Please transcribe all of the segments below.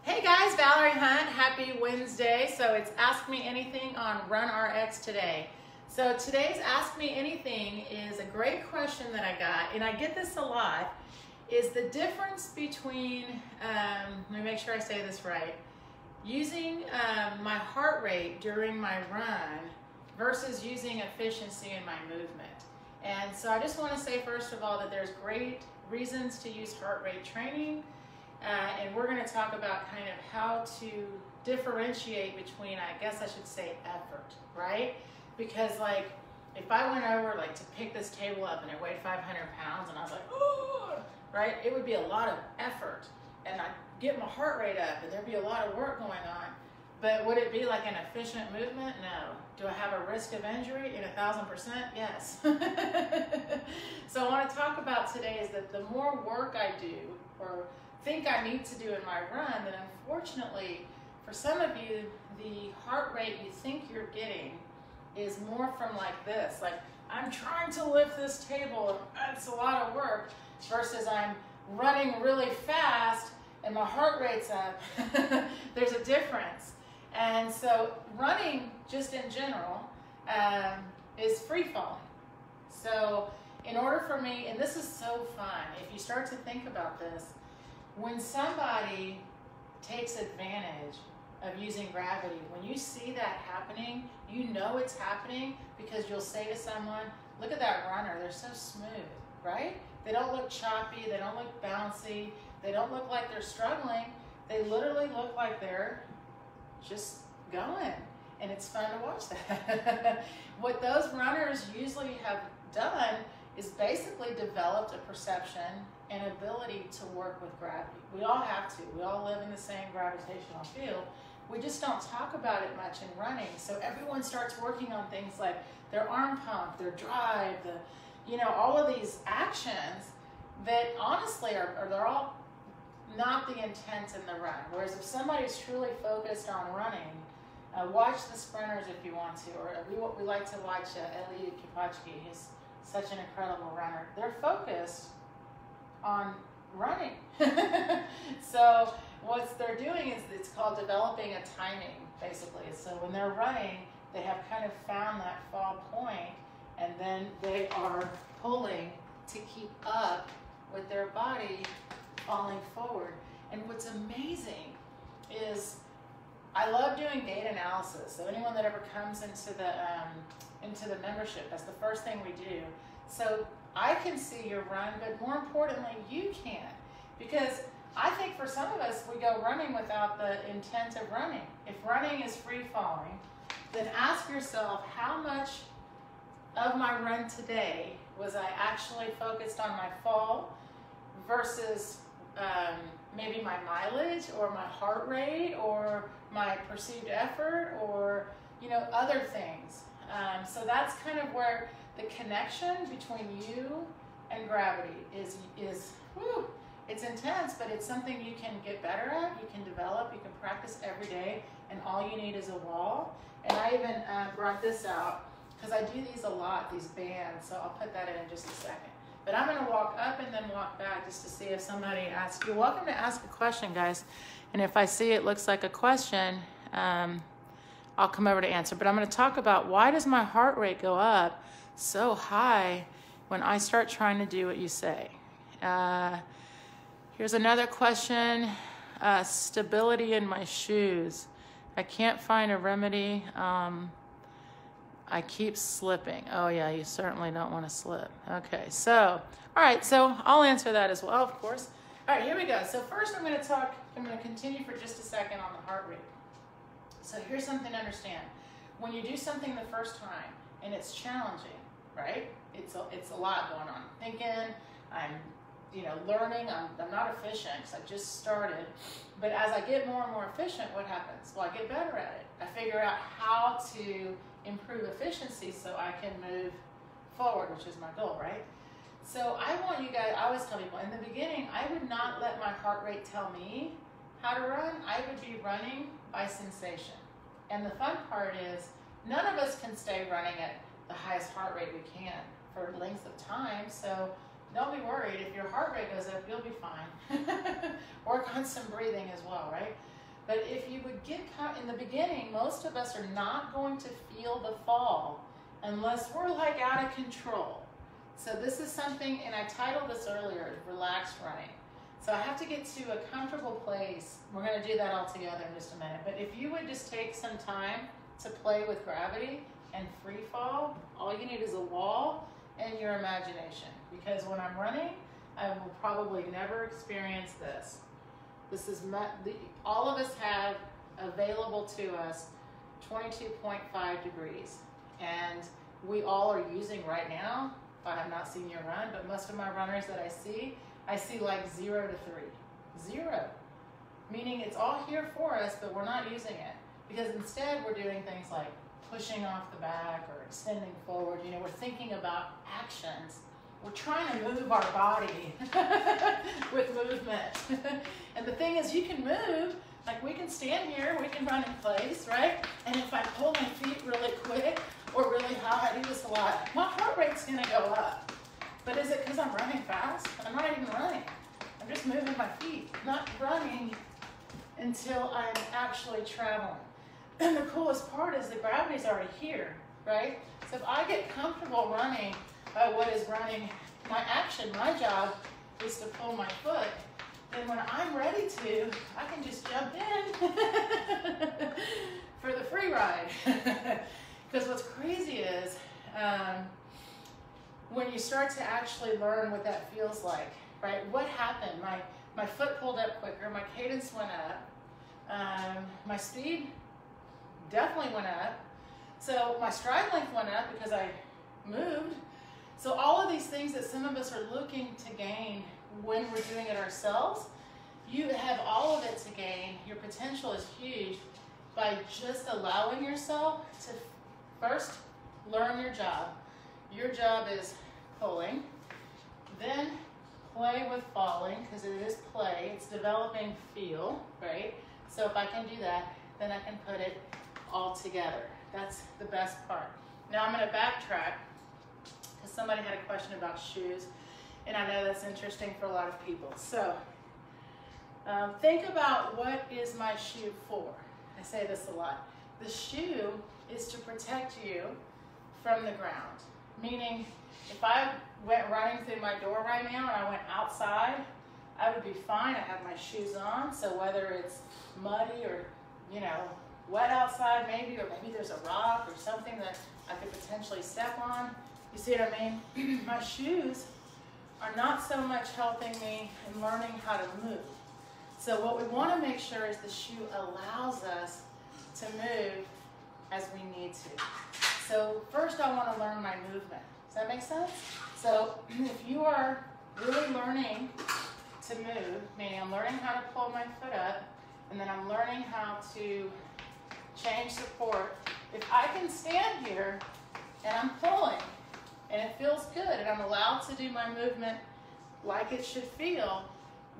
Hey guys, Valerie Hunt. Happy Wednesday. So it's Ask Me Anything on Run RX today. So today's Ask Me Anything is a great question that I got, and I get this a lot, is the difference between, let me make sure I say this right, using my heart rate during my run versus using efficiency in my movement. And so I just want to say first of all that there's great reasons to use heart rate training. And we're going to talk about kind of how to differentiate between, I guess I should say, effort, right? Because like, if I went over like to pick this table up and it weighed 500 pounds and I was like, ooh, right? It would be a lot of effort and I'd get my heart rate up and there'd be a lot of work going on. But would it be like an efficient movement? No. Do I have a risk of injury in 1000%? Yes. So I want to talk about today is that the more work I do or think I need to do in my run, then unfortunately for some of you the heart rate you think you're getting is more from like this, like I'm trying to lift this table, that's a lot of work, versus I'm running really fast and my heart rate's up. There's a difference. And so running just in general is free falling. So in order for me, and this is so fun, if you start to think about this, when somebody takes advantage of using gravity, when you see that happening, you know it's happening because you'll say to someone, look at that runner, they're so smooth, right? They don't look choppy, they don't look bouncy, they don't look like they're struggling, they literally look like they're just going, and it's fun to watch that. What those runners usually have done is basically developed a perception and ability to work with gravity. We all have to. We all live in the same gravitational field. We just don't talk about it much in running. So everyone starts working on things like their arm pump, their drive, all of these actions that honestly they're all not the intent in the run. Whereas if somebody's truly focused on running, watch the sprinters if you want to, or we like to watch Eliud Kipchoge. He's such an incredible runner. They're focused on running. So what they're doing is it's called developing a timing, basically. So when they're running, they have kind of found that fall point, and then they are pulling to keep up with their body falling forward. And what's amazing is I love doing data analysis. So anyone that ever comes into the membership, that's the first thing we do. So I can see your run, but more importantly, you can. Because I think for some of us, we go running without the intent of running. If running is free falling, then ask yourself, how much of my run today was I actually focused on my fall versus maybe my mileage or my heart rate or my perceived effort or other things. So that's kind of where the connection between you and gravity is whew, it's intense, but it's something you can get better at, you can develop, you can practice every day, and all you need is a wall. And I even brought this out because I do these a lot, these bands, so I'll put that in just a second. But I'm going to walk up and then walk back just to see if somebody asks. You're welcome to ask a question, guys. And if I see it looks like a question, I'll come over to answer. But I'm going to talk about why does my heart rate go up so high when I start trying to do what you say. Here's another question. Stability in my shoes. I can't find a remedy. I keep slipping. Oh yeah, you certainly don't want to slip. Okay, so, all right, so I'll answer that as well, of course. All right, here we go. So first I'm going to continue for just a second on the heart rate. So here's something to understand. When you do something the first time and it's challenging, right? It's a lot going on. Thinking, I'm learning, I'm not efficient because I just started. But as I get more and more efficient, what happens? Well, I get better at it. I figure out how to improve efficiency so I can move forward, which is my goal, right? So I want you guys, I always tell people, in the beginning, I would not let my heart rate tell me how to run. I would be running by sensation. And the fun part is, none of us can stay running at the highest heart rate we can for lengths of time, so don't be worried. If your heart rate goes up, you'll be fine. Work on some breathing as well, right? But if you would get caught in the beginning, most of us are not going to feel the fall unless we're like out of control. So this is something, and I titled this earlier, Relaxed Running. So I have to get to a comfortable place. We're going to do that all together in just a minute. But if you would just take some time to play with gravity and free fall, all you need is a wall and your imagination. Because when I'm running, I will probably never experience this. This is all of us have available to us 22.5 degrees. And we all are using right now, I have not seen you run, but most of my runners that I see like 0 to 3. 0. Meaning it's all here for us, but we're not using it. Because instead we're doing things like pushing off the back or extending forward. You know, we're thinking about actions. We're trying to move our body with movement. And the thing is, you can move, like we can stand here, we can run in place, right? And if I pull my feet really quick or really high, I do this a lot, my heart rate's gonna go up. But is it because I'm running fast? I'm not even running. I'm just moving my feet, not running until I'm actually traveling. And the coolest part is the gravity's already here, right? So if I get comfortable running by what is running, my action, my job is to pull my foot. And when I'm ready to, I can just jump in for the free ride. Because what's crazy is when you start to actually learn what that feels like, right? What happened? My foot pulled up quicker, my cadence went up, my speed definitely went up. So my stride length went up because I moved. So all of these things that some of us are looking to gain when we're doing it ourselves, you have all of it to gain. Your potential is huge by just allowing yourself to first learn your job. Your job is pulling, then play with falling, because it is play. It's developing feel, right? So if I can do that, then I can put it all together. That's the best part. Now I'm going to backtrack because somebody had a question about shoes, and I know that's interesting for a lot of people. So think about, what is my shoe for? I say this a lot. The shoe is to protect you from the ground. Meaning, if I went running through my door right now and I went outside, I would be fine. I have my shoes on, so whether it's muddy or, you know, wet outside maybe, or maybe there's a rock or something that I could potentially step on. You see what I mean? My shoes are not so much helping me in learning how to move. So what we want to make sure is the shoe allows us to move as we need to. So first I want to learn my movement. Does that make sense? So if you are really learning to move, meaning I'm learning how to pull my foot up, and then I'm learning how to change support. If I can stand here and I'm pulling and it feels good and I'm allowed to do my movement like it should feel,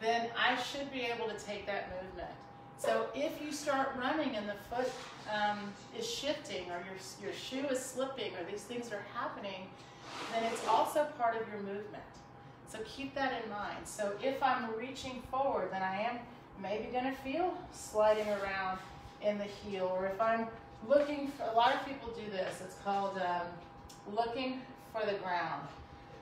then I should be able to take that movement. So if you start running and the foot is shifting, or your shoe is slipping, or these things are happening, then it's also part of your movement. So keep that in mind. So if I'm reaching forward, then I am maybe going to feel sliding around in the heel. Or if I'm looking for, a lot of people do this, it's called looking for the ground.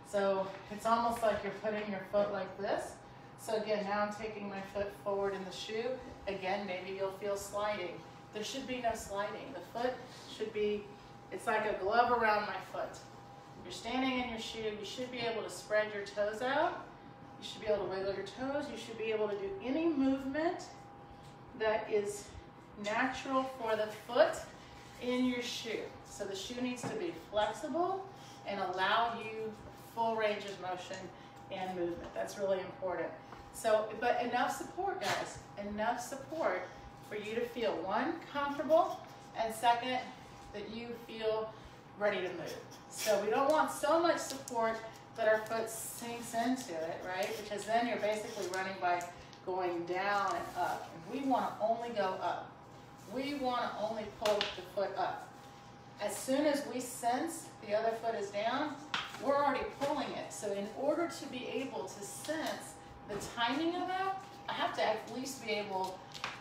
So it's almost like you're putting your foot like this. So again, now I'm taking my foot forward in the shoe. Again, maybe you'll feel sliding. There should be no sliding. The foot should be, it's like a glove around my foot. You're standing in your shoe, you should be able to spread your toes out. You should be able to wiggle your toes. You should be able to do any movement that is natural for the foot in your shoe. So the shoe needs to be flexible and allow you full range of motion and movement. That's really important. So, but enough support, guys. Enough support for you to feel, one, comfortable, and second, that you feel ready to move. So we don't want so much support that our foot sinks into it, right? Because then you're basically running by going down and up. And we want to only go up. We want to only pull the foot up. As soon as we sense the other foot is down, we're already pulling it. So in order to be able to sense the timing of that, I have to at least be able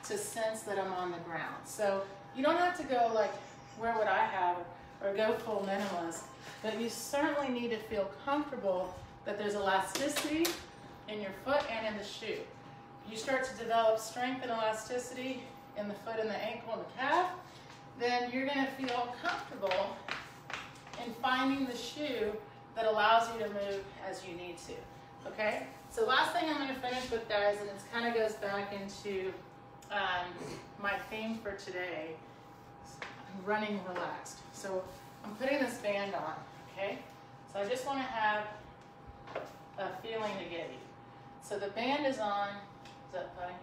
to sense that I'm on the ground. So you don't have to go like, where would I have, or go full minimalist, but you certainly need to feel comfortable that there's elasticity in your foot and in the shoe. You start to develop strength and elasticity in the foot and the ankle and the calf, then you're going to feel comfortable in finding the shoe that allows you to move as you need to. Okay? So last thing I'm going to finish with, guys, and it kind of goes back into my theme for today, running relaxed. So I'm putting this band on, okay? So I just want to have a feeling to give you. So the band is on. Is that funny?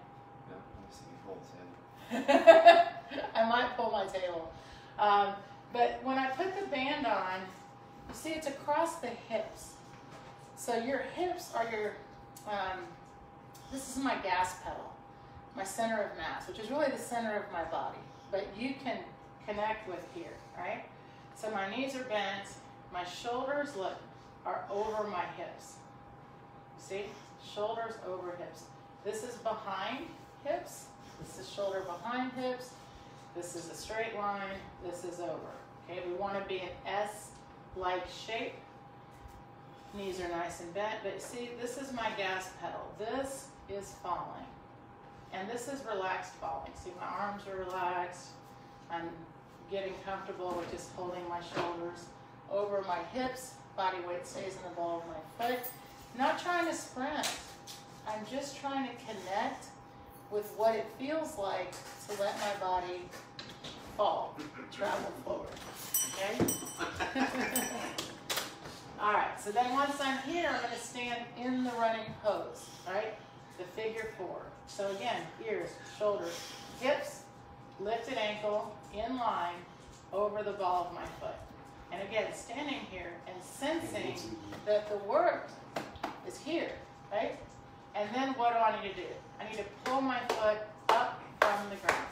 No, I'm just going to hold his hand. I might pull my table. But when I put the band on, you see it's across the hips. So your hips are your, this is my gas pedal, my center of mass, which is really the center of my body. But you can connect with here, right? So my knees are bent, my shoulders, look, are over my hips. See? Shoulders over hips. This is behind hips. This is shoulder behind hips. This is a straight line. This is over. Okay, we want to be an S-like shape. Knees are nice and bent, but see, this is my gas pedal. This is falling. And this is relaxed falling. See, my arms are relaxed. I'm getting comfortable with just holding my shoulders over my hips. Body weight stays in the ball of my foot. Not trying to sprint. I'm just trying to connect with what it feels like to let my body fall, travel forward, okay? All right, so then once I'm here, I'm gonna stand in the running pose, right? The figure four. So again, ears, shoulders, hips, lifted ankle, in line, over the ball of my foot. And again, standing here and sensing that the work is here, right? And then what do I need to do? I need to pull my foot up from the ground.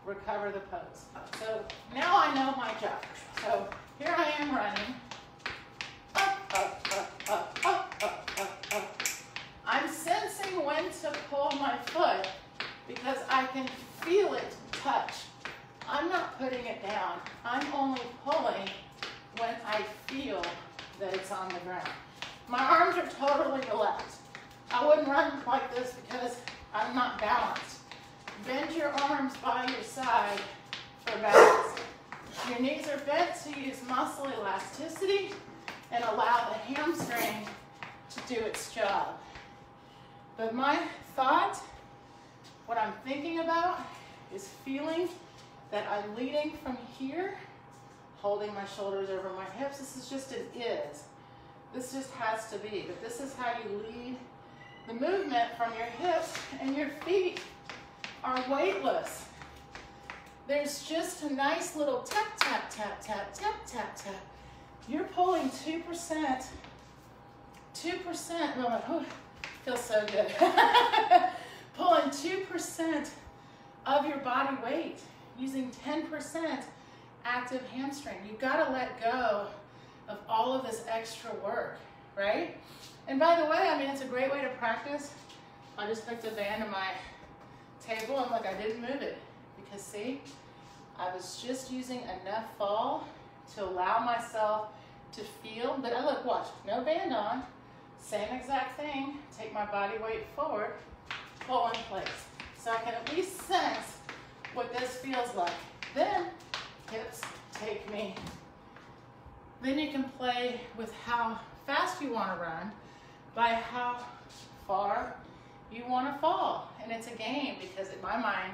Recover the pose. So now I know my job. So here I am running. Up, up, up, up, up, up, up, up. I'm sensing when to pull my foot because I can feel it touch. I'm not putting it down. I'm only pulling when I feel that it's on the ground. My arms are totally relaxed. I wouldn't run like this because I'm not balanced. Bend your arms by your side for balance. Your knees are bent to use muscle elasticity and allow the hamstring to do its job. But my thought, what I'm thinking about, is feeling that I'm leading from here, holding my shoulders over my hips. This is just an is. This just has to be, but this is how you lead the movement from your hips, and your feet are weightless. There's just a nice little tap, tap, tap, tap, tap, tap, tap. You're pulling 2%, oh, feels so good. Pulling 2% of your body weight using 10% active hamstring. You've got to let go of all of this extra work, right? And by the way, I mean, it's a great way to practice. I just picked a band on my table and look, I didn't move it because see, I was just using enough fall to allow myself to feel, but I look, watch, no band on, same exact thing, take my body weight forward, pull in place. So I can at least sense what this feels like. Then, hips take me. Then you can play with how fast you want to run by how far you want to fall. And it's a game because in my mind,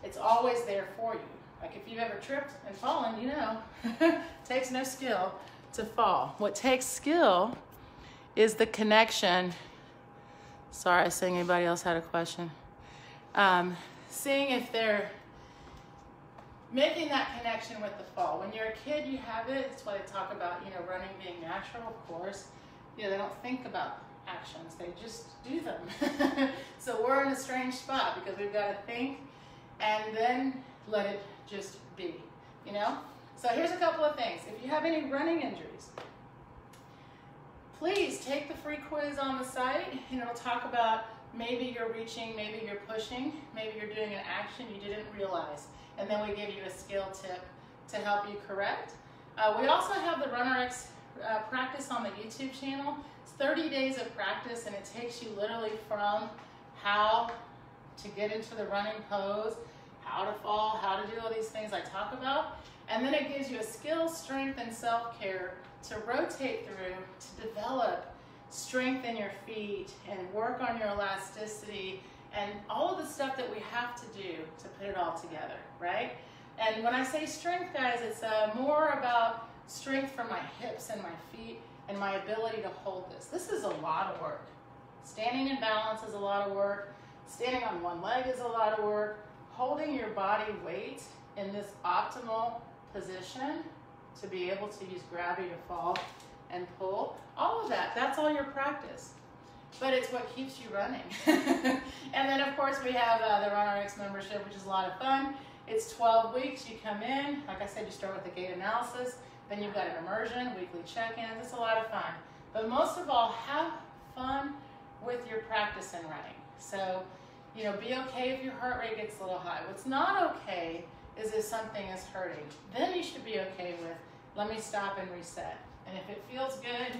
it's always there for you. Like if you've ever tripped and fallen, you know, it takes no skill to fall. What takes skill is the connection. Sorry, I was saying anybody else had a question. Seeing if they're making that connection with the fall. When you're a kid, you have it. It's why they talk about, you know, running being natural, of course. You know, they don't think about actions. They just do them. So we're in a strange spot because we've got to think and then let it just be, you know? So here's a couple of things. If you have any running injuries, please take the free quiz on the site and it'll talk about maybe you're reaching, maybe you're pushing, maybe you're doing an action you didn't realize. And then we give you a skill tip to help you correct. We also have the RunRx practice on the YouTube channel. It's 30 days of practice, and it takes you literally from how to get into the running pose, how to fall, how to do all these things I talk about. And then it gives you a skill, strength, and self-care to rotate through, to develop strength in your feet and work on your elasticity and all of the stuff that we have to do to put it all together, right? And when I say strength, guys, it's more about strength for my hips and my feet and my ability to hold this. This is a lot of work. Standing in balance is a lot of work. Standing on one leg is a lot of work. Holding your body weight in this optimal position to be able to use gravity to fall and pull, all of that, that's all your practice. But it's what keeps you running. And then of course we have the RunRx membership, which is a lot of fun. It's 12 weeks, you come in, like I said, you start with the gait analysis, then you've got an immersion, weekly check-ins, it's a lot of fun. But most of all, have fun with your practice in running. So, you know, be okay if your heart rate gets a little high. What's not okay is if something is hurting. Then you should be okay with, let me stop and reset. And if it feels good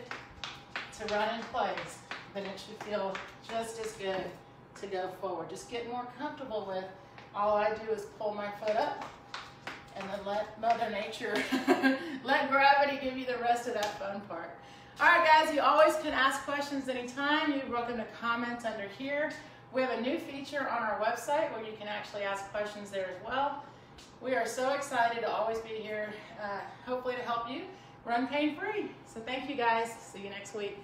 to run in place, then it should feel just as good to go forward. Just get more comfortable with, all I do is pull my foot up and then let Mother Nature, let gravity give you the rest of that fun part. All right, guys, you always can ask questions anytime. You're welcome to comment under here. We have a new feature on our website where you can actually ask questions there as well. We are so excited to always be here, hopefully to help you run pain-free. So thank you, guys. See you next week.